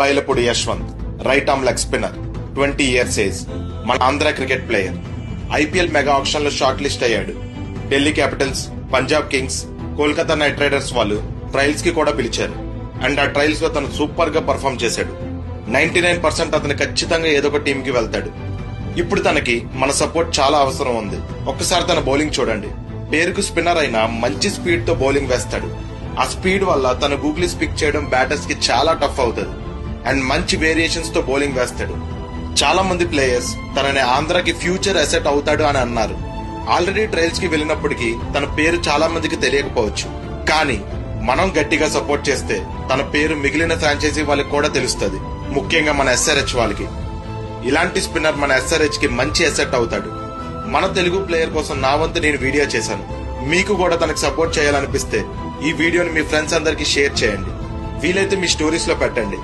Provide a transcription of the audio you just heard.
Bailapudi Yashwanth, right arm leg spinner, 20 years age, మన Andhra cricket player. IPL mega auction లో short list అయ్యాడు. Delhi Capitals, Punjab Kings, Kolkata Knight Riders వాళ్ళు trials కి కూడా పిలిచారు. అండ్ ఆ ట్రయల్స్ లో తను సూపర్ గా పర్ఫామ్ చేశాడు. 99% అతను ఖచ్చితంగా ఏదో ఒక టీం కి వెళ్తాడు. ఇప్పుడు తనకి మన సపోర్ట్ చాలా అవసరం ఉంది. ఒక్కసారి తన బౌలింగ్ చూడండి. పేరుకు స్పిన్నర్ అయినా మంచి స్పీడ్ తో బౌలింగ్ వేస్తాడు. ఆ స్పీడ్ వల్ల తన గూగ్లీస్ పిక్ చేయడం బ్యాటర్స్ కి చాలా టఫ్ అవుతుంది. అండ్ మంచి వేరియేషన్స్ తో బౌలింగ్ వేస్తాడు. చాలా మంది ప్లేయర్స్ తనని ఆంధ్రాకి ఫ్యూచర్ అసెట్ అవుతాడు అని అన్నారు. ఆల్రెడీ ట్రయల్స్ కి వెళ్ళినప్పటికీ తన పేరు చాలా మందికి తెలియకపోవచ్చు. కానీ మనం గట్టిగా సపోర్ట్ చేస్తే తన పేరు మిగిలిన ఫ్రాంచైజీ వాళ్ళకి కూడా తెలుస్తుంది. ముఖ్యంగా మన ఎస్ఆర్హెచ్ వాళ్ళకి. ఇలాంటి స్పిన్నర్ మన ఎస్ఆర్హెచ్ కి మంచి అసెట్ అవుతాడు. మన తెలుగు ప్లేయర్ కోసం నా వంతు నేను వీడియో చేశాను. మీకు కూడా తనకు సపోర్ట్ చేయాలనిపిస్తే ఈ వీడియోని మీ ఫ్రెండ్స్ అందరికి షేర్ చేయండి. వీలైతే మీ స్టోరీస్ లో పెట్టండి.